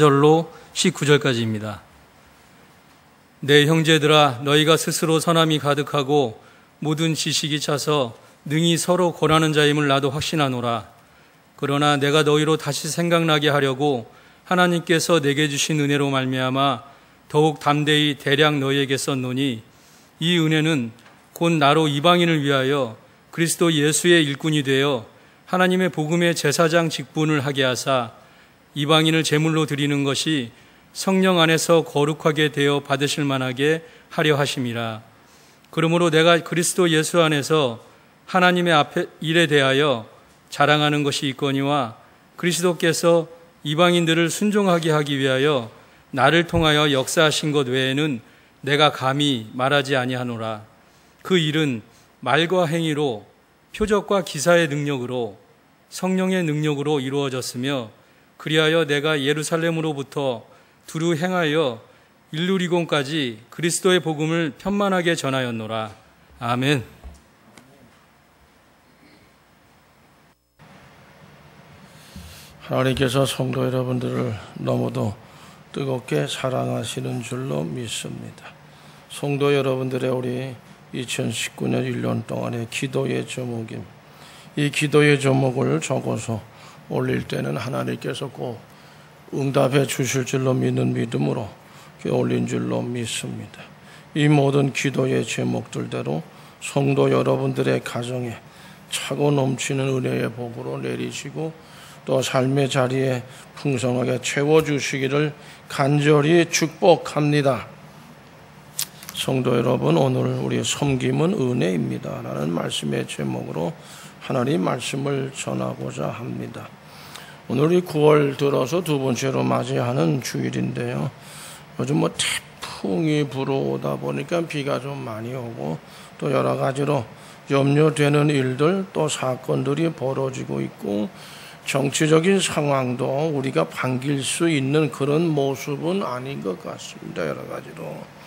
14절로 19절까지입니다. 내 형제들아, 너희가 스스로 선함이 가득하고 모든 지식이 차서 능히 서로 권하는 자임을 나도 확신하노라. 그러나 내가 너희로 다시 생각나게 하려고 하나님께서 내게 주신 은혜로 말미암아 더욱 담대히 대략 너희에게 썼노니, 이 은혜는 곧 나로 이방인을 위하여 그리스도 예수의 일꾼이 되어 하나님의 복음의 제사장 직분을 하게 하사 이방인을 제물로 드리는 것이 성령 안에서 거룩하게 되어 받으실 만하게 하려 하심이라. 그러므로 내가 그리스도 예수 안에서 하나님의 앞에 일에 대하여 자랑하는 것이 있거니와 그리스도께서 이방인들을 순종하게 하기 위하여 나를 통하여 역사하신 것 외에는 내가 감히 말하지 아니하노라. 그 일은 말과 행위로, 표적과 기사의 능력으로, 성령의 능력으로 이루어졌으며, 그리하여 내가 예루살렘으로부터 두루 행하여 일루리곤까지 그리스도의 복음을 편만하게 전하였노라. 아멘. 하나님께서 성도 여러분들을 너무도 뜨겁게 사랑하시는 줄로 믿습니다. 성도 여러분들의 우리 2019년 1년 동안의 기도의 제목입니다. 이 기도의 제목을 적어서 올릴 때는 하나님께서 꼭 응답해 주실 줄로 믿는 믿음으로 올린 줄로 믿습니다. 이 모든 기도의 제목들대로 성도 여러분들의 가정에 차고 넘치는 은혜의 복으로 내리시고 또 삶의 자리에 풍성하게 채워주시기를 간절히 축복합니다. 성도 여러분, 오늘 우리의 섬김은 은혜입니다 라는 말씀의 제목으로 하나님 말씀을 전하고자 합니다. 오늘이 9월 들어서 두 번째로 맞이하는 주일인데요, 요즘 태풍이 불어오다 보니까 비가 좀 많이 오고 또 여러 가지로 염려되는 일들, 또 사건들이 벌어지고 있고, 정치적인 상황도 우리가 반길 수 있는 그런 모습은 아닌 것 같습니다. 여러 가지로.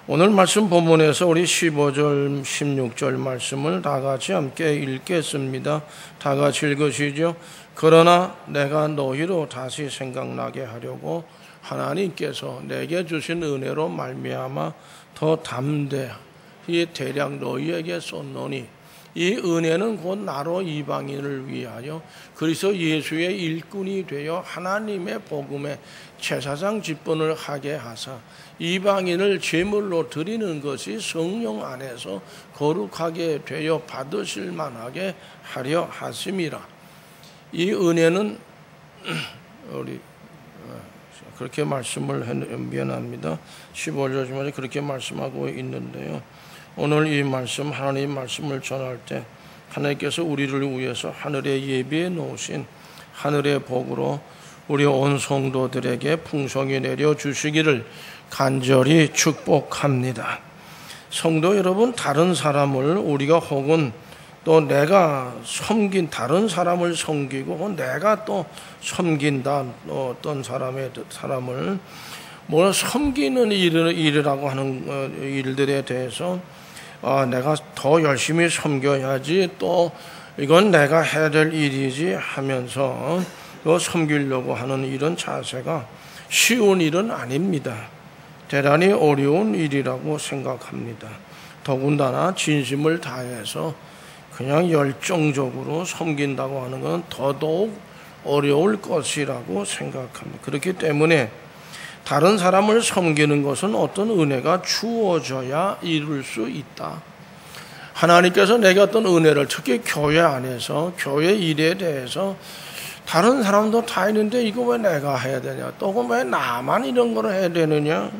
오늘 말씀 본문에서 우리 15절, 16절 말씀을 다 같이 함께 읽겠습니다. 다 같이 읽으시죠. 그러나 내가 너희로 다시 생각나게 하려고 하나님께서 내게 주신 은혜로 말미암아 더 담대히 대략 너희에게 쏟노니, 이 은혜는 곧 나로 이방인을 위하여 그리스도 예수의 일꾼이 되어 하나님의 복음의 제사장 직분을 하게 하사 이방인을 제물로 드리는 것이 성령 안에서 거룩하게 되어 받으실 만하게 하려 하심이라. 이 은혜는 우리 그렇게 말씀을 미안합니다. 15절까지 그렇게 말씀하고 있는데요, 오늘 이 말씀, 하나님 말씀을 전할 때 하나님께서 우리를 위해서 하늘에 예비해 놓으신 하늘의 복으로 우리 온 성도들에게 풍성히 내려주시기를 간절히 축복합니다. 성도 여러분, 다른 사람을 우리가 혹은 또 내가 섬긴 다른 사람을 섬기고 혹은 내가 또 섬긴다, 어떤 사람을 뭐 섬기는 일이라고 하는 일들에 대해서 내가 더 열심히 섬겨야지, 또 이건 내가 해야 될 일이지 하면서 섬기려고 하는 이런 자세가 쉬운 일은 아닙니다. 대단히 어려운 일이라고 생각합니다. 더군다나 진심을 다해서 그냥 열정적으로 섬긴다고 하는 건 더더욱 어려울 것이라고 생각합니다. 그렇기 때문에 다른 사람을 섬기는 것은 어떤 은혜가 주어져야 이룰 수 있다. 하나님께서 내게 어떤 은혜를, 특히 교회 안에서 교회 일에 대해서 다른 사람도 다 있는데 이거 왜 내가 해야 되냐, 또 왜 나만 이런 걸 해야 되느냐,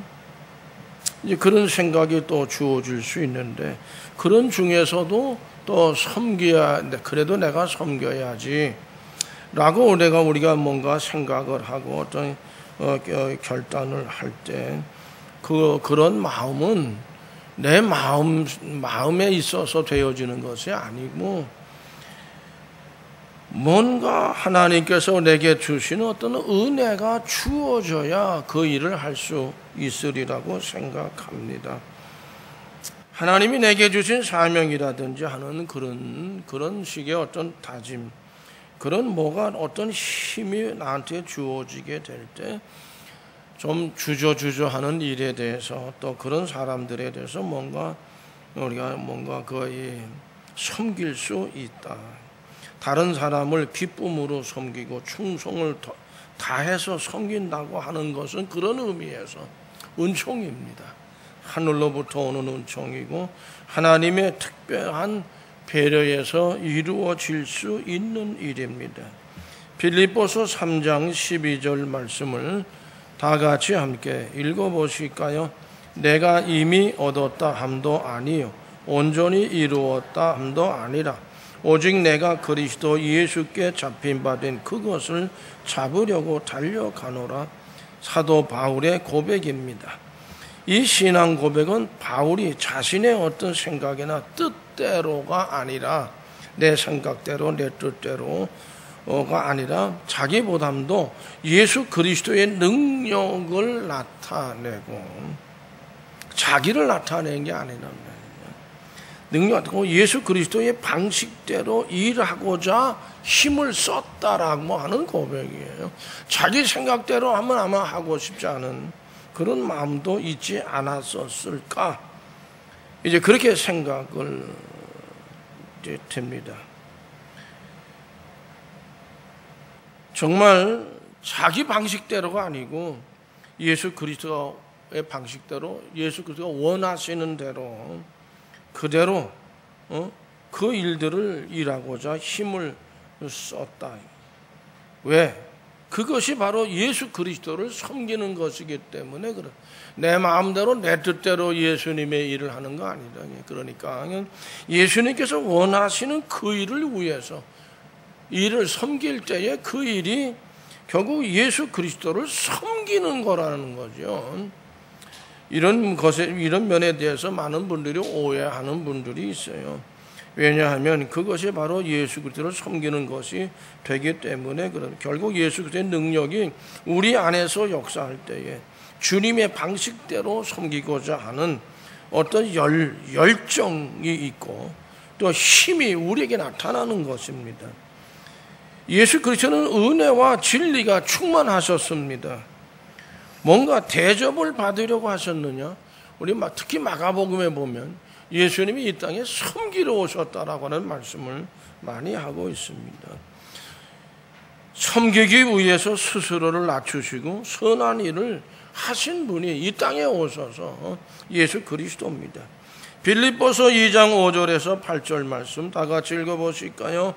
이제 그런 생각이 또 주어질 수 있는데, 그런 중에서도 또 섬겨야, 그래도 내가 섬겨야지 라고 우리가 뭔가 생각을 하고 어떤 결단을 할 때 그런 마음은 내 마음에 있어서 되어지는 것이 아니고, 뭔가 하나님께서 내게 주시는 어떤 은혜가 주어져야 그 일을 할 수 있으리라고 생각합니다. 하나님이 내게 주신 사명이라든지 하는 그런 식의 어떤 다짐, 그런 뭐가 어떤 힘이 나한테 주어지게 될 때 좀 주저하는 일에 대해서 또 그런 사람들에 대해서 우리가 거의 섬길 수 있다. 다른 사람을 기쁨으로 섬기고 충성을 다해서 섬긴다고 하는 것은 그런 의미에서 은총입니다. 하늘로부터 오는 은총이고 하나님의 특별한 배려에서 이루어질 수 있는 일입니다. 빌립보서 3장 12절 말씀을 다 같이 함께 읽어보실까요? 내가 이미 얻었다 함도 아니요 온전히 이루었다 함도 아니라 오직 내가 그리스도 예수께 잡힌 바 된 그것을 잡으려고 달려가노라. 사도 바울의 고백입니다. 이 신앙 고백은 바울이 자신의 어떤 생각이나 뜻대로가 아니라 내 생각대로 내 뜻대로가 아니라 자기 보담도 예수 그리스도의 능력을 나타내고 자기를 나타낸 게 아니라 능력하고 예수 그리스도의 방식대로 일하고자 힘을 썼다라고 하는 고백이에요. 자기 생각대로 하면 아마 하고 싶지 않은 그런 마음도 있지 않았었을까? 이제 그렇게 생각을 이제 됩니다. 정말 자기 방식대로가 아니고 예수 그리스도의 방식대로 예수 그리스도가 원하시는 대로 그대로 그 일들을 일하고자 힘을 썼다. 왜? 그것이 바로 예수 그리스도를 섬기는 것이기 때문에 그래. 내 마음대로 내 뜻대로 예수님의 일을 하는 거 아니다. 그러니까 예수님께서 원하시는 그 일을 위해서 일을 섬길 때에 그 일이 결국 예수 그리스도를 섬기는 거라는 거죠. 이런 면에 대해서 많은 분들이 오해하는 분들이 있어요. 왜냐하면 그것이 바로 예수 그리스도를 섬기는 것이 되기 때문에 결국 예수 그리스도의 능력이 우리 안에서 역사할 때에 주님의 방식대로 섬기고자 하는 어떤 열정이 있고 또 힘이 우리에게 나타나는 것입니다. 예수 그리스도는 은혜와 진리가 충만하셨습니다. 뭔가 대접을 받으려고 하셨느냐? 우리 특히 마가복음에 보면 예수님이 이 땅에 섬기러 오셨다라고 하는 말씀을 많이 하고 있습니다. 섬기기 위해서 스스로를 낮추시고 선한 일을 하신 분이 이 땅에 오셔서 예수 그리스도입니다. 빌립보서 2장 5절에서 8절 말씀 다 같이 읽어보실까요?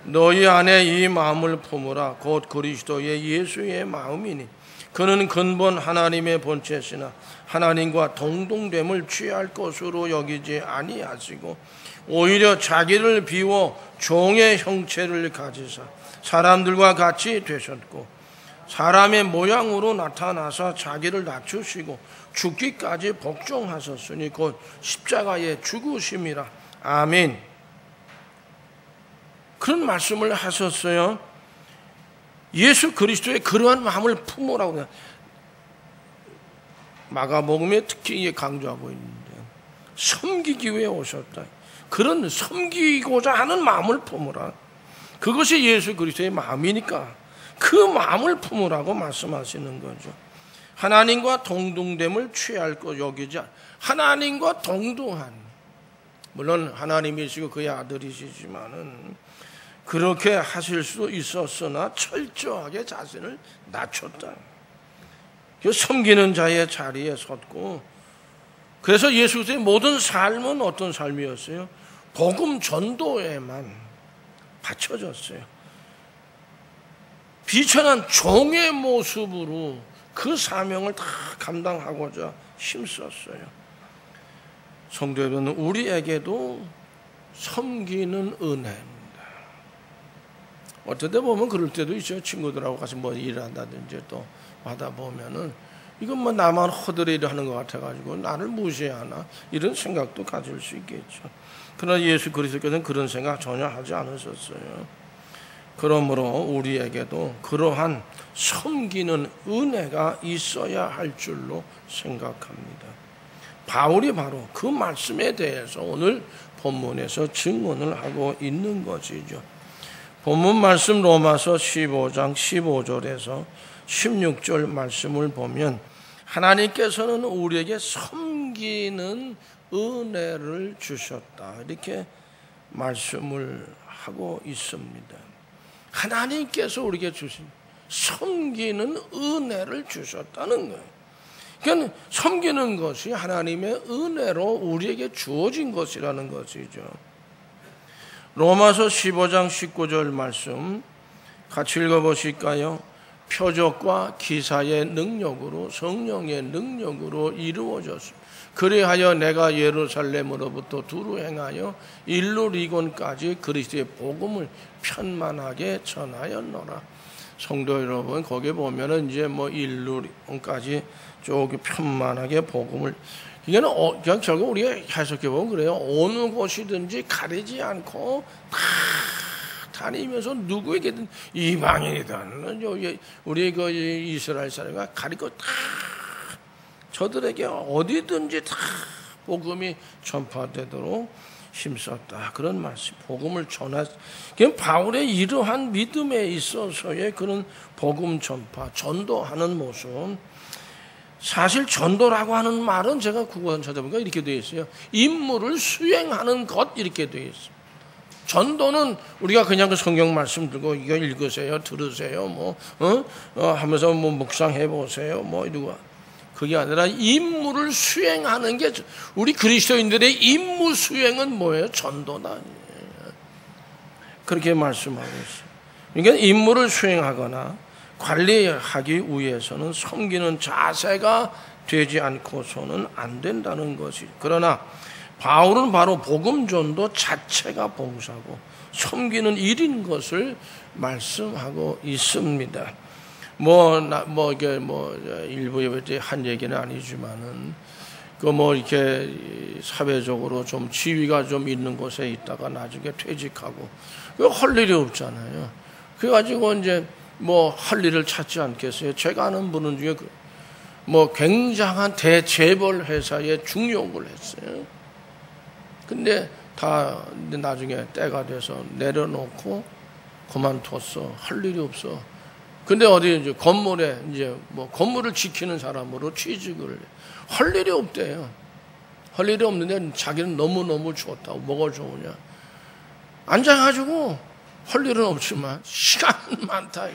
너희 안에 이 마음을 품으라. 곧 그리스도의 예수의 마음이니 그는 근본 하나님의 본체시나 하나님과 동등됨을 취할 것으로 여기지 아니하시고 오히려 자기를 비워 종의 형체를 가지사 사람들과 같이 되셨고 사람의 모양으로 나타나사 자기를 낮추시고 죽기까지 복종하셨으니 곧 십자가의 죽으심이라. 아멘. 그런 말씀을 하셨어요. 예수 그리스도의 그러한 마음을 품으라고 마가복음에 특히 강조하고 있는데 섬기기 위해 오셨다. 그런 섬기고자 하는 마음을 품으라. 그것이 예수 그리스도의 마음이니까 그 마음을 품으라고 말씀하시는 거죠. 하나님과 동등됨을 취할 것 여기지 하나님과 동등한 물론 하나님이시고 그의 아들이시지만은 그렇게 하실 수 있었으나 철저하게 자신을 낮췄다. 섬기는 자의 자리에 섰고 그래서 예수 그리스도의 모든 삶은 어떤 삶이었어요? 복음 전도에만 바쳐졌어요. 비천한 종의 모습으로 그 사명을 다 감당하고자 힘썼어요. 성도 여러분, 우리에게도 섬기는 은혜입니다. 어떨 때 보면 그럴 때도 있어요. 친구들하고 같이 뭐 일을 한다든지 또 하다 보면은 이건 뭐 나만 허드레이를 하는 것 같아가지고 나를 무시하나 이런 생각도 가질 수 있겠죠. 그러나 예수 그리스도께서는 그런 생각 전혀 하지 않으셨어요. 그러므로 우리에게도 그러한 섬기는 은혜가 있어야 할 줄로 생각합니다. 바울이 바로 그 말씀에 대해서 오늘 본문에서 증언을 하고 있는 것이죠. 본문 말씀 로마서 15장 15절에서 16절 말씀을 보면 하나님께서는 우리에게 섬기는 은혜를 주셨다, 이렇게 말씀을 하고 있습니다. 하나님께서 우리에게 주신 섬기는 은혜를 주셨다는 거예요. 그러니까 섬기는 것이 하나님의 은혜로 우리에게 주어진 것이라는 것이죠. 로마서 15장 19절 말씀 같이 읽어보실까요? 표적과 기사의 능력으로, 성령의 능력으로 이루어졌습니다. 그리하여 내가 예루살렘으로부터 두루 행하여 일루리곤까지 그리스도의 복음을 편만하게 전하였노라. 성도 여러분, 거기 보면은 이제 뭐 일루리곤까지 쭉 편만하게 복음을, 이게는 그냥 결국 우리가 해석해 보면 그래요. 어느 곳이든지 가리지 않고 다 다니면서 누구에게든 이방인이든 우리 그 이스라엘 사람과 가리고 다 저들에게 어디든지 다 복음이 전파되도록 힘썼다, 그런 말씀. 복음을 전하. 바울의 이러한 믿음에 있어서의 그런 복음 전파, 전도하는 모습. 사실 전도라고 하는 말은 제가 국어원 찾아보니까 이렇게 되어 있어요. 임무를 수행하는 것, 이렇게 되어 있어요. 전도는 우리가 그냥 그 성경 말씀 들고 이거 읽으세요, 들으세요, 하면서 묵상해 보세요, 이러고. 그게 아니라 임무를 수행하는 게, 우리 그리스도인들의 임무 수행은 뭐예요? 전도다. 그렇게 말씀하고 있어요. 그러니까 임무를 수행하거나 관리하기 위해서는 섬기는 자세가 되지 않고서는 안 된다는 것이. 그러나 바울은 바로 복음 전도 자체가 봉사고 섬기는 일인 것을 말씀하고 있습니다. 이게 일부에 한 얘기는 아니지만은, 이렇게 사회적으로 좀 지위가 좀 있는 곳에 있다가 나중에 퇴직하고, 할 일이 없잖아요. 그래가지고 이제 할 일을 찾지 않겠어요? 제가 아는 분은 중에 굉장한 대재벌 회사에 중용을 했어요. 근데 다 나중에 때가 돼서 내려놓고 그만뒀어. 할 일이 없어. 근데 어디 이제 건물에 건물을 지키는 사람으로 취직을 할 일이 없대요. 할 일이 없는데 자기는 너무너무 좋다고. 뭐가 좋으냐? 앉아가지고 할 일은 없지만 시간은 많다.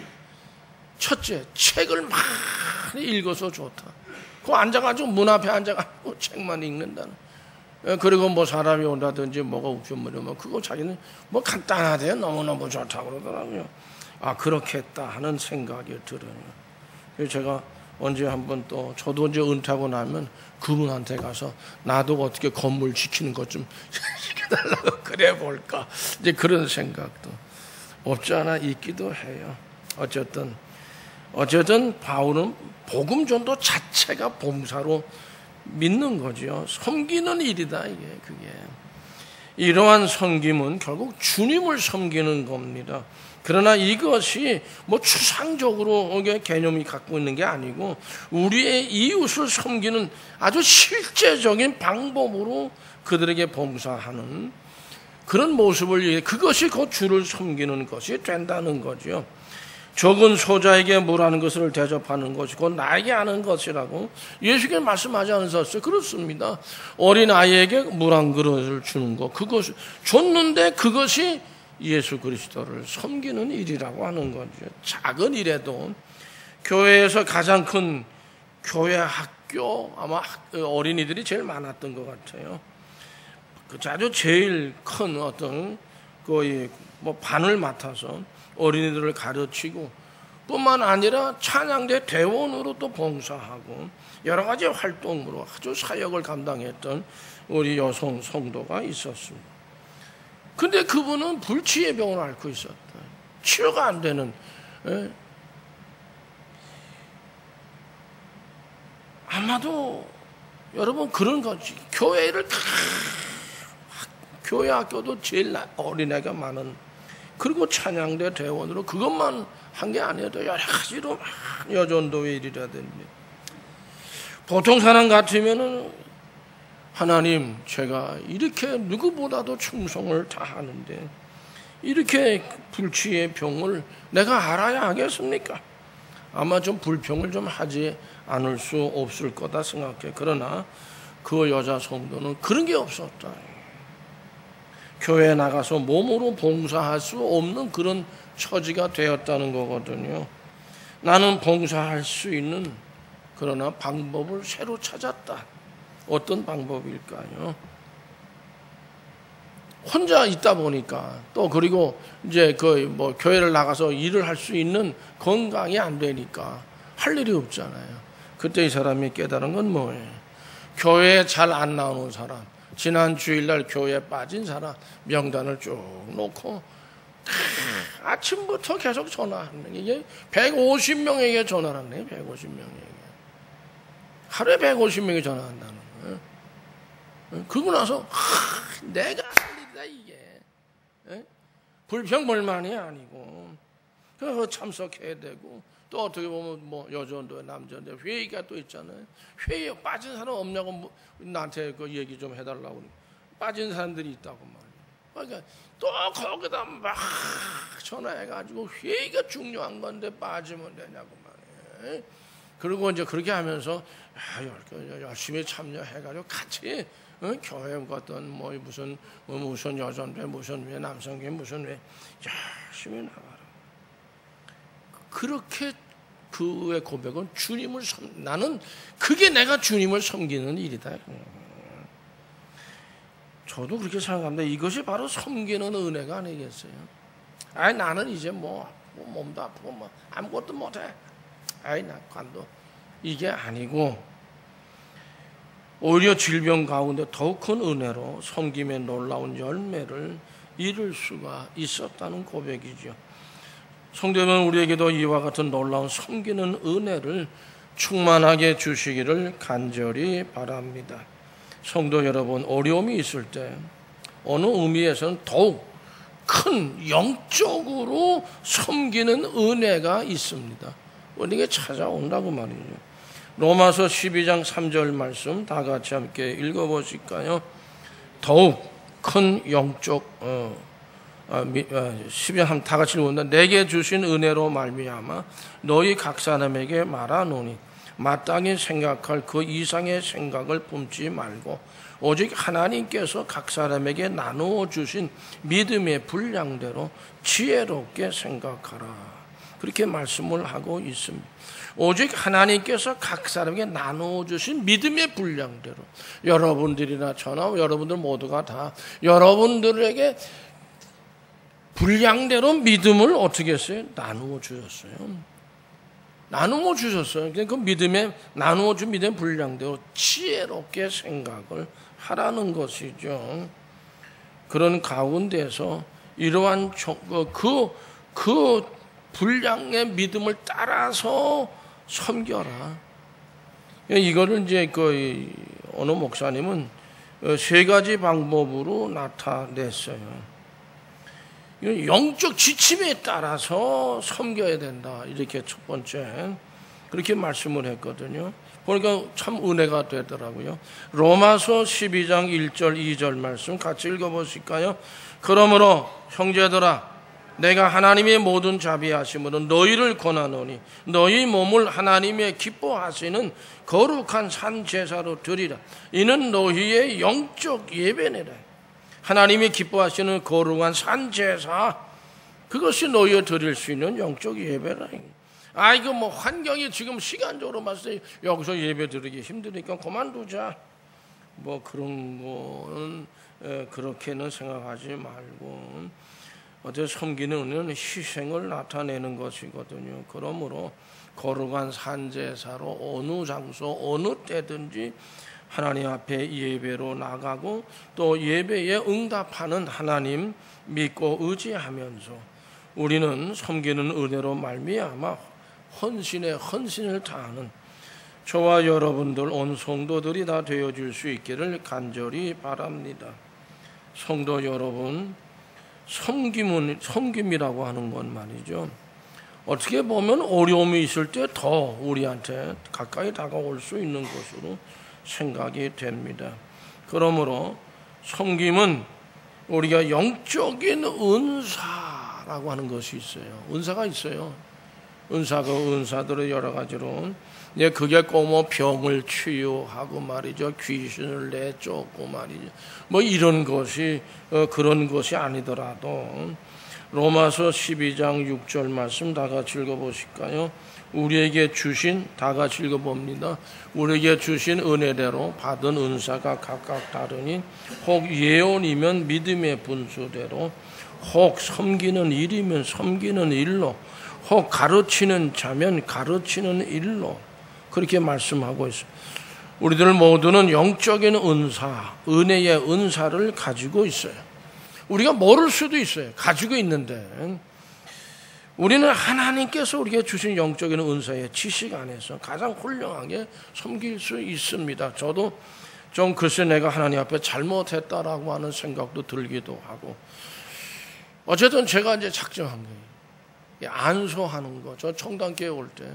첫째, 책을 많이 읽어서 좋다. 그거 앉아가지고 문 앞에 앉아가지고 책만 읽는다는. 그리고 사람이 온다든지 뭐가 웃겨버리면 그거 자기는 간단하대요. 너무너무 좋다고 그러더라고요. 아, 그렇겠다 하는 생각이 들어요. 그래서 제가 언제 한번 또 저도 이제 은퇴하고 나면 그분한테 가서 나도 어떻게 건물 지키는 것 좀 시켜달라고 그래 볼까, 이제 그런 생각도 없지 않아 있기도 해요. 어쨌든 바울은 복음 전도 자체가 봉사로 믿는 거죠. 섬기는 일이다, 그게. 이러한 섬김은 결국 주님을 섬기는 겁니다. 그러나 이것이 추상적으로 개념이 갖고 있는 게 아니고 우리의 이웃을 섬기는 아주 실제적인 방법으로 그들에게 봉사하는 그런 모습을, 그것이 그 주를 섬기는 것이 된다는 거죠. 적은 소자에게 물하는 것을 대접하는 것이 곧 나에게 하는 것이라고 예수께서 말씀하지 않으셨어요? 그렇습니다. 어린 아이에게 물 한 그릇을 주는 것, 그것 줬는데 그것이 예수 그리스도를 섬기는 일이라고 하는 거죠. 작은 일에도 교회에서 가장 큰 교회 학교, 아마 어린이들이 제일 많았던 것 같아요. 아주 제일 큰 어떤 거의 반을 맡아서 어린이들을 가르치고 뿐만 아니라 찬양대 대원으로 또 봉사하고 여러 가지 활동으로 아주 사역을 감당했던 우리 여성 성도가 있었습니다. 근데 그분은 불치의 병을 앓고 있었다. 치료가 안 되는. 아마도 여러분 그런 거지. 교회 학교도 제일 어린애가 많은, 그리고 찬양대 대원으로 그것만 한 게 아니어도 여러 가지로 여전도의 일이라든지. 보통 사람 같으면은 하나님, 제가 이렇게 누구보다도 충성을 다하는데 이렇게 불치의 병을 내가 알아야 하겠습니까? 아마 좀 불평을 좀 하지 않을 수 없을 거다 생각해. 그러나 그 여자 성도는 그런 게 없었다. 교회에 나가서 몸으로 봉사할 수 없는 그런 처지가 되었다는 거거든요. 나는 봉사할 수 있는 그러나 방법을 새로 찾았다. 어떤 방법일까요? 혼자 있다 보니까 또 그리고 이제 교회를 나가서 일을 할 수 있는 건강이 안 되니까 할 일이 없잖아요. 그때 이 사람이 깨달은 건 뭐예요? 교회에 잘 안 나오는 사람, 지난 주일날 교회에 빠진 사람 명단을 쭉 놓고 아침부터 계속 전화하는 게 150명에게 전화를 하네. 150명에게 하루에 150명이 전화한다는 거예요. 그러고 나서 내가 할 일이다 이게. 불평불만이 아니고 그래서 참석해야 되고 또 어떻게 보면 뭐 여자인데 남자인데 회의가 또 있잖아요. 회의에 빠진 사람 없냐고 나한테 그 얘기 좀 해달라고 빠진 사람들이 있다고 말이에요. 그러니까 또 거기다 막 전화해가지고 회의가 중요한 건데 빠지면 되냐고 말이에요. 그리고 이제 그렇게 하면서 열심히 참여해가지고 같이 교회 같은 뭐 무슨 여자인데 무슨 왜 남성계 무슨 왜 열심히 나가라. 그렇게 그의 고백은 주님을 나는 그게 내가 주님을 섬기는 일이다. 저도 그렇게 생각합니다. 이것이 바로 섬기는 은혜가 아니겠어요? 나는 이제 뭐 몸도 아프고 뭐 아무것도 못해. 나 관도 이게 아니고 오히려 질병 가운데 더욱 큰 은혜로 섬김의 놀라운 열매를 이룰 수가 있었다는 고백이죠. 성도 여러분, 우리에게도 이와 같은 놀라운 섬기는 은혜를 충만하게 주시기를 간절히 바랍니다. 성도 여러분, 어려움이 있을 때 어느 의미에서는 더욱 큰 영적으로 섬기는 은혜가 있습니다. 우리에게 찾아온다고 말이죠. 로마서 12장 3절 말씀 다 같이 함께 읽어보실까요? 더욱 큰 영적 12장 다 같이 읽는다. 내게 주신 은혜로 말미암아 너희 각 사람에게 말하노니 마땅히 생각할 그 이상의 생각을 품지 말고 오직 하나님께서 각 사람에게 나누어 주신 믿음의 분량대로 지혜롭게 생각하라. 그렇게 말씀을 하고 있습니다. 오직 하나님께서 각 사람에게 나누어 주신 믿음의 분량대로 여러분들이나 저나 여러분들 모두가 다 여러분들에게 분량대로 믿음을 어떻게 했어요? 나누어 주셨어요. 나누어 주셨어요. 그 믿음에 나누어 준 믿음의 분량대로 지혜롭게 생각을 하라는 것이죠. 그런 가운데서 이러한 그 분량의 믿음을 따라서 섬겨라. 이거를 이제 어느 목사님은 세 가지 방법으로 나타냈어요. 영적 지침에 따라서 섬겨야 된다. 이렇게 첫 번째 그렇게 말씀을 했거든요. 보니까 참 은혜가 되더라고요. 로마서 12장 1절 2절 말씀 같이 읽어보실까요? 그러므로 형제들아 내가 하나님의 모든 자비하심으로 너희를 권하노니 너희 몸을 하나님의 기뻐하시는 거룩한 산 제사로 드리라. 이는 너희의 영적 예배니라. 하나님이 기뻐하시는 거룩한 산 제사, 그것이 너희가 드릴 수 있는 영적 예배라. 이거 뭐 환경이 지금 시간적으로 봤을 때 여기서 예배 드리기 힘드니까 그만두자. 뭐 그런 거는 그렇게는 생각하지 말고 어제 섬기는 은혜는 희생을 나타내는 것이거든요. 그러므로 거룩한 산 제사로 어느 장소 어느 때든지 하나님 앞에 예배로 나가고 또 예배에 응답하는 하나님 믿고 의지하면서 우리는 섬기는 은혜로 말미암아 헌신을 다하는 저와 여러분들 온 성도들이 다 되어줄 수 있기를 간절히 바랍니다. 성도 여러분, 섬김이라고 하는 건 말이죠. 어떻게 보면 어려움이 있을 때 더 우리한테 가까이 다가올 수 있는 것으로 생각이 됩니다. 그러므로 섬김은 우리가 영적인 은사라고 하는 것이 있어요. 은사가 있어요. 은사들의 여러 가지로. 그게 꼭 뭐 병을 치유하고 말이죠. 귀신을 내쫓고 말이죠. 뭐 이런 것이, 그런 것이 아니더라도, 로마서 12장 6절 말씀 다 같이 읽어보실까요? 우리에게 주신, 다 같이 읽어봅니다. 우리에게 주신 은혜대로 받은 은사가 각각 다르니, 혹 예언이면 믿음의 분수대로, 혹 섬기는 일이면 섬기는 일로, 혹 가르치는 자면 가르치는 일로, 그렇게 말씀하고 있어요. 우리들 모두는 영적인 은사, 은혜의 은사를 가지고 있어요. 우리가 모를 수도 있어요. 가지고 있는데 우리는 하나님께서 우리에게 주신 영적인 은사의 지식 안에서 가장 훌륭하게 섬길 수 있습니다. 저도 좀 글쎄 내가 하나님 앞에 잘못했다라고 하는 생각도 들기도 하고, 어쨌든 제가 이제 작정한 거예요. 안수하는 거, 저 청단교회 올 때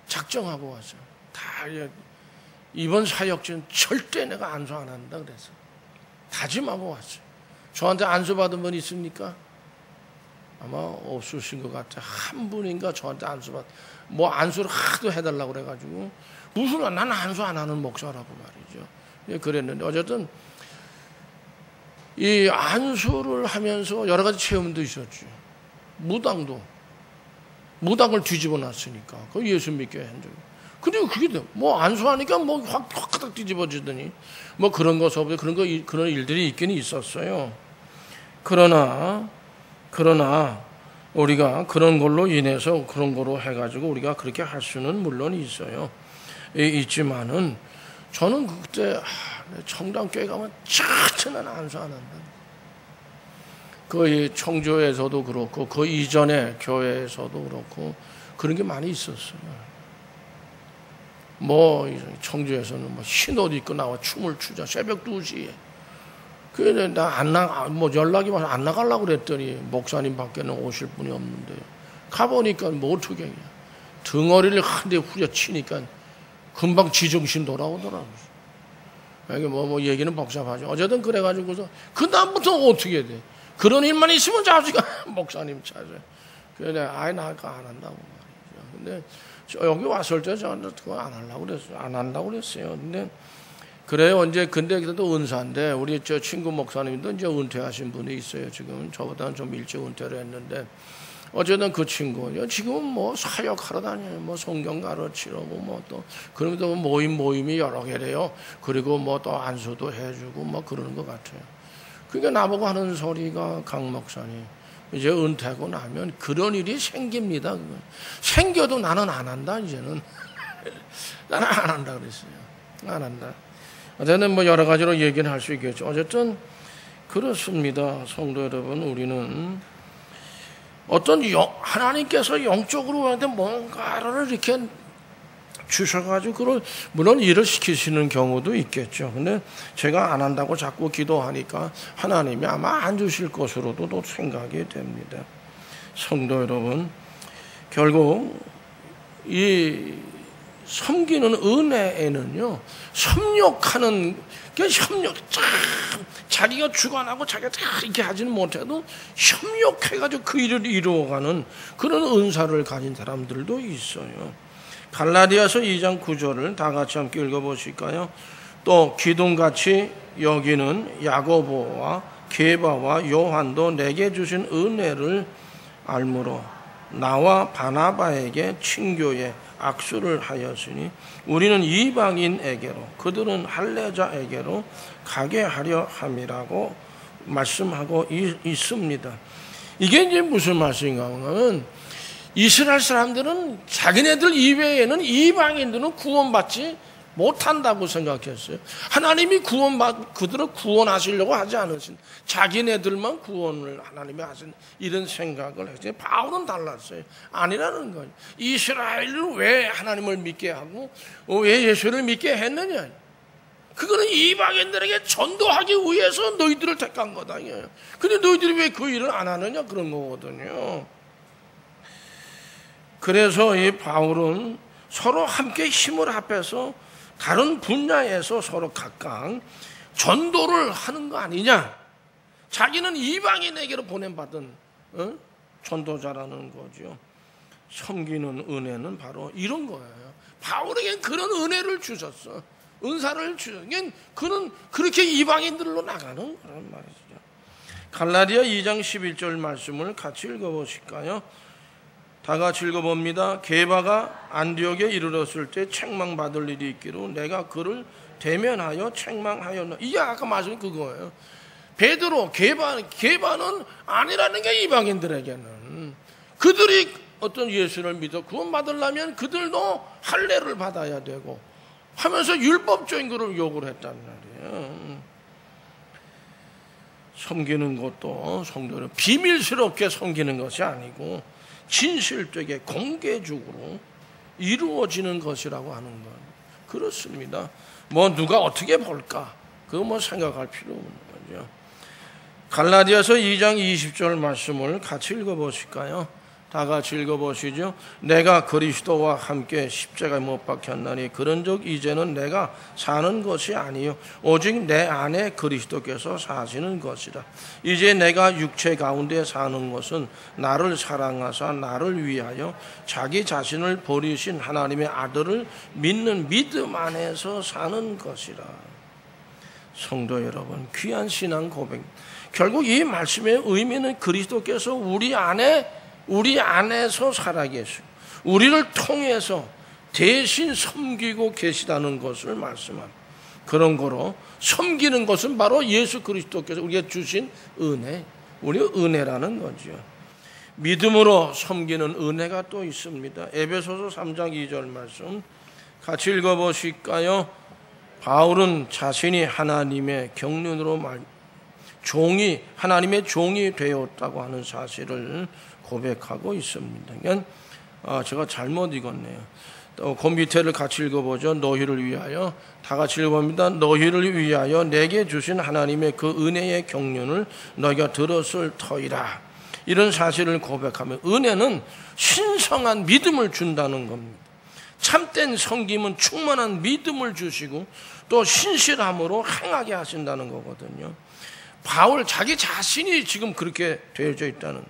작정하고 왔어요. 다 이번 사역지는 절대 내가 안수 안 한다 그래서 다짐하고 왔어요. 저한테 안수 받은 분 있습니까? 아마 없으신 것 같아요. 한 분인가 저한테 안수 뭐 안수를 하도 해달라고 그래가지고, 무슨 나는 안수 안 하는 목사라고 말이죠. 그랬는데 어쨌든 이 안수를 하면서 여러 가지 체험도 있었죠. 무당을 뒤집어 놨으니까 그 예수 믿게 한 적이. 근데 그게 뭐 안수하니까 뭐 확 뒤집어지더니 뭐 그런 거 없어요. 그런 일들이 있긴 있었어요. 그러나 우리가 그런 걸로 인해서 그런 거로 해가지고 우리가 그렇게 할 수는 물론 있어요. 있지만은 저는 그때 청담교회 가면 절대는 안수 안 한다. 그 청주에서도 그렇고 그 이전에 교회에서도 그렇고 그런 게 많이 있었어요. 뭐 청주에서는 뭐 흰옷 입고 나와 춤을 추자 새벽 2시에. 그래 나 뭐 연락이 와서 안 나가려고 그랬더니 목사님 밖에는 오실 분이 없는데 가보니까 뭐 어떻게 해. 등어리를 한 대 후려치니까 금방 지정신 돌아오더라고요. 이게 뭐 얘기는 복잡하죠. 어쨌든 그래가지고서 그 다음부터 어떻게 돼? 그런 일만 있으면 자주가 목사님 찾아요. 그래 아예 나가 안 한다고 말이죠. 근데 여기 왔을 때 저한테 그거 안 하려고 그랬어요. 안 한다고 그랬어요. 근데 그래요. 이제 근데 그래도 은사인데 우리 저 친구 목사님도 이제 은퇴하신 분이 있어요. 지금 저보다는 좀 일찍 은퇴를 했는데 어쨌든 그 친구 지금은 뭐 사역하러 다녀요. 뭐 성경 가르치려고 뭐 또 그러면서 모임이 여러 개래요. 그리고 뭐 또 안수도 해주고 뭐 그러는 것 같아요. 그러니까 나보고 하는 소리가 강 목사님 이제 은퇴하고 나면 그런 일이 생깁니다. 생겨도 나는 안 한다 이제는. 나는 안 한다 그랬어요. 안 한다. 어쨌든 뭐 여러 가지로 얘기는 할 수 있겠죠. 어쨌든 그렇습니다. 성도 여러분, 우리는 어떤 하나님께서 영적으로 우리한테 뭔가를 이렇게 주셔가지고 그걸 물론 일을 시키시는 경우도 있겠죠. 근데 제가 안 한다고 자꾸 기도하니까 하나님이 아마 안 주실 것으로도 또 생각이 됩니다. 성도 여러분, 결국 이 섬기는 은혜에는요, 협력하는, 자기가 주관하고 자기가 이렇게 하지는 못해도 협력해가지고 그 일을 이루어가는 그런 은사를 가진 사람들도 있어요. 갈라디아서 2장 9절을 다 같이 함께 읽어보실까요? 또 기둥같이 여기는 야고보와 게바와 요한도 내게 주신 은혜를 알므로 나와 바나바에게 친교에 악수를 하였으니 우리는 이방인에게로 그들은 할례자에게로 가게 하려 함이라고 말씀하고 있습니다. 이게 이제 무슨 말씀인가 하면 이스라엘 사람들은 자기네들 이외에는 이방인들은 구원받지 못한다고 생각했어요. 하나님이 그들을 구원하시려고 하지 않으신, 자기네들만 구원을 하나님이 하신 이런 생각을 했어요. 바울은 달랐어요. 아니라는 거예요. 이스라엘을 왜 하나님을 믿게 하고 왜 예수를 믿게 했느냐. 그거는 이방인들에게 전도하기 위해서 너희들을 택한 거다. 근데 너희들이 왜 그 일을 안 하느냐 그런 거거든요. 그래서 이 바울은 서로 함께 힘을 합해서 다른 분야에서 서로 각각 전도를 하는 거 아니냐. 자기는 이방인에게로 보냄받은 전도자라는 거죠. 섬기는 은혜는 바로 이런 거예요. 바울에겐 그런 은혜를 주셨어. 은사를 주셨어. 그는 그렇게 이방인들로 나가는 거란 말이죠. 갈라디아 2장 11절 말씀을 같이 읽어보실까요? 다 같이 읽어봅니다. 게바가 안디옥에 이르렀을 때 책망받을 일이 있기로 내가 그를 대면하여 책망하였노. 이게 아까 말씀이 그거예요. 베드로, 게바는 아니라는 게 이방인들에게는. 그들이 어떤 예수를 믿어 구원받으려면 그들도 할례를 받아야 되고 하면서 율법적인 것을 요구를 했단 말이에요. 섬기는 것도 성도는 비밀스럽게 섬기는 것이 아니고 진실되게 공개적으로 이루어지는 것이라고 하는 것. 그렇습니다. 뭐 누가 어떻게 볼까? 그거 뭐 생각할 필요 없는 거죠. 갈라디아서 2장 20절 말씀을 같이 읽어보실까요? 다 같이 읽어보시죠. 내가 그리스도와 함께 십자가에 못 박혔나니 그런즉 이제는 내가 사는 것이 아니요 오직 내 안에 그리스도께서 사시는 것이라. 이제 내가 육체 가운데 사는 것은 나를 사랑하사 나를 위하여 자기 자신을 버리신 하나님의 아들을 믿는 믿음 안에서 사는 것이라. 성도 여러분, 귀한 신앙 고백. 결국 이 말씀의 의미는 그리스도께서 우리 안에서 살아계시고 우리를 통해서 대신 섬기고 계시다는 것을 말씀합니다. 그런 거로 섬기는 것은 바로 예수 그리스도께서 우리에게 주신 은혜, 우리의 은혜라는 거죠. 믿음으로 섬기는 은혜가 또 있습니다. 에베소서 3장 2절 말씀 같이 읽어보실까요? 바울은 자신이 하나님의 경륜으로 하나님의 종이 되었다고 하는 사실을 고백하고 있습니다. 제가 잘못 읽었네요. 또 그 밑에를 같이 읽어보죠. 너희를 위하여, 다 같이 읽어봅니다. 너희를 위하여 내게 주신 하나님의 그 은혜의 경륜을 너희가 들었을 터이라. 이런 사실을 고백하며 은혜는 신성한 믿음을 준다는 겁니다. 참된 섬김은 충만한 믿음을 주시고 또 신실함으로 행하게 하신다는 거거든요. 바울 자기 자신이 지금 그렇게 되어져 있다는.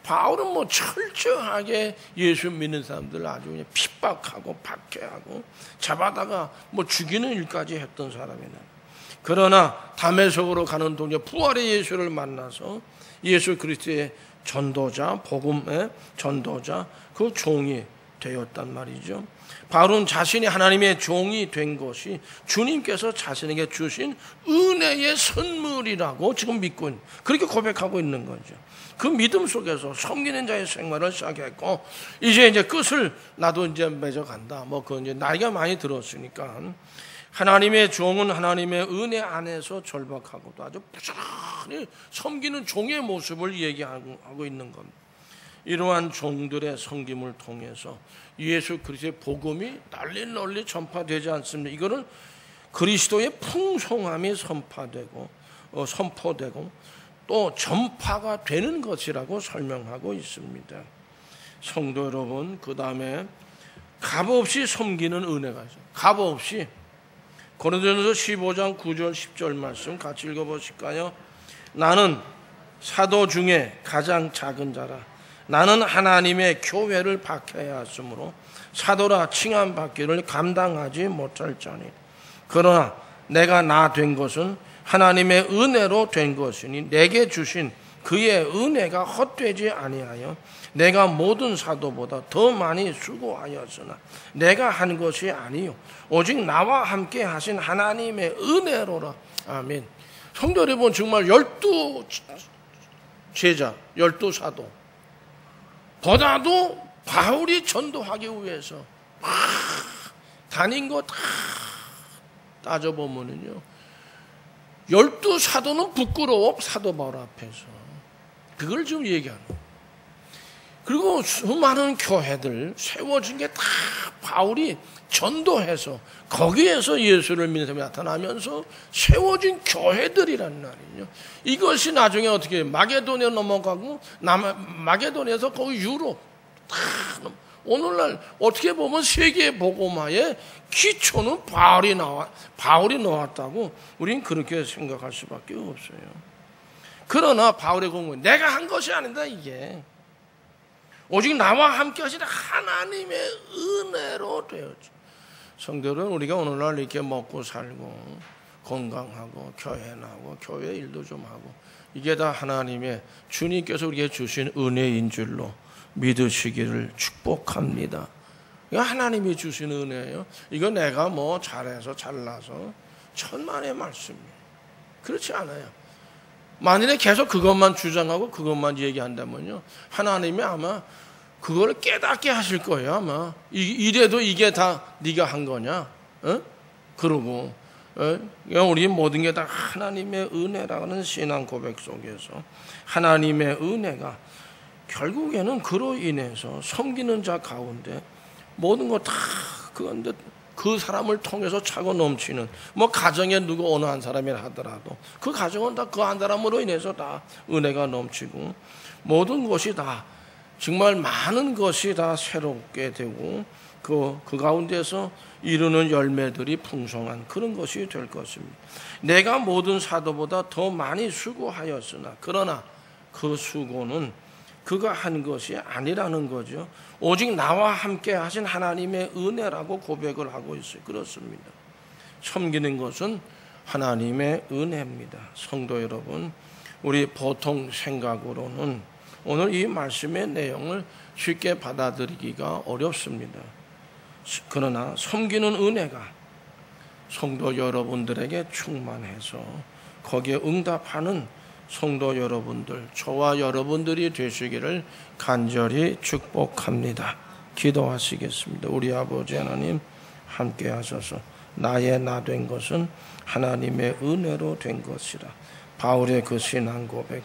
바울은 뭐 철저하게 예수 믿는 사람들 아주 그냥 핍박하고 박해하고 잡아다가 뭐 죽이는 일까지 했던 사람이네. 그러나 다메섹으로 가는 도중에 부활의 예수를 만나서 예수 그리스도의 전도자, 복음의 전도자, 그 종이 되었단 말이죠. 바울은 자신이 하나님의 종이 된 것이 주님께서 자신에게 주신 은혜의 선물이라고 지금 믿고 그렇게 고백하고 있는 거죠. 그 믿음 속에서 섬기는 자의 생활을 시작했고 이제 끝을 나도 이제 맺어간다. 그 이제 나이가 많이 들었으니까 하나님의 종은 하나님의 은혜 안에서 절박하고도 아주 부지런히 섬기는 종의 모습을 얘기하고 있는 겁니다. 이러한 종들의 섬김을 통해서 예수 그리스도의 복음이 널리 전파되지 않습니다. 이거는 그리스도의 풍성함이 선포되고 또 전파가 되는 것이라고 설명하고 있습니다. 성도 여러분, 그 다음에 값없이 섬기는 은혜가 있어요. 값없이. 고린도전서 15장 9절 10절 말씀 같이 읽어보실까요? 나는 사도 중에 가장 작은 자라. 나는 하나님의 교회를 박해야 하므로 사도라 칭함받기를 감당하지 못할 자니 그러나 내가 나 된 것은 하나님의 은혜로 된 것이니 내게 주신 그의 은혜가 헛되지 아니하여 내가 모든 사도보다 더 많이 수고하였으나 내가 한 것이 아니요 오직 나와 함께 하신 하나님의 은혜로라. 아멘. 성도 여러분, 정말 12 제자, 12 사도 보다도 바울이 전도하기 위해서 다닌 거 다 따져보면은요 12 사도는 부끄러워. 사도 바울 앞에서 그걸 지금 얘기하는 거예요. 그리고 수많은 교회들 세워진 게 다 바울이 전도해서 거기에서 예수를 믿는 사람이 나타나면서 세워진 교회들이란 말이에요. 이것이 나중에 어떻게 마게도니아 넘어가고 마게도니아에서 거기 유럽 다 오늘날 어떻게 보면 세계 복음화의 기초는 바울이 놓았다고 우린 그렇게 생각할 수밖에 없어요. 그러나 바울의 공부, 내가 한 것이 아니다 이게. 오직 나와 함께 하시는 하나님의 은혜로 되었죠. 성도들은 우리가 오늘날 이렇게 먹고 살고 건강하고 교회 나오고 교회 일도 좀 하고 이게 다 하나님의 주님께서 우리에게 주신 은혜인 줄로 믿으시기를 축복합니다. 이거 하나님이 주신 은혜예요. 이거 내가 뭐 잘해서 잘나서 천만의 말씀이에요. 그렇지 않아요. 만일에 계속 그것만 주장하고 그것만 얘기한다면요, 하나님이 아마 그거를 깨닫게 하실 거예요. 아마 이래도 이게 다 네가 한 거냐? 그러고 우리 모든 게 다 하나님의 은혜라는 신앙 고백 속에서 하나님의 은혜가 결국에는 그로 인해서 섬기는 자 가운데 모든 거 다 그건데 그 사람을 통해서 차고 넘치는, 뭐 가정에 누구 어느 한 사람이라 하더라도 그 가정은 다 그 한 사람으로 인해서 다 은혜가 넘치고 모든 것이 다 정말 많은 것이 다 새롭게 되고 그 가운데서 이루는 열매들이 풍성한 그런 것이 될 것입니다. 내가 모든 사도보다 더 많이 수고하였으나 그러나 그 수고는 그가 한 것이 아니라는 거죠. 오직 나와 함께 하신 하나님의 은혜라고 고백을 하고 있어요. 그렇습니다. 섬기는 것은 하나님의 은혜입니다. 성도 여러분, 우리 보통 생각으로는 오늘 이 말씀의 내용을 쉽게 받아들이기가 어렵습니다. 그러나 섬기는 은혜가 성도 여러분들에게 충만해서 거기에 응답하는 성도 여러분들, 저와 여러분들이 되시기를 간절히 축복합니다. 기도하시겠습니다. 우리 아버지 하나님 함께 하셔서 나의 나 된 것은 하나님의 은혜로 된 것이라. 바울의 그 신앙 고백,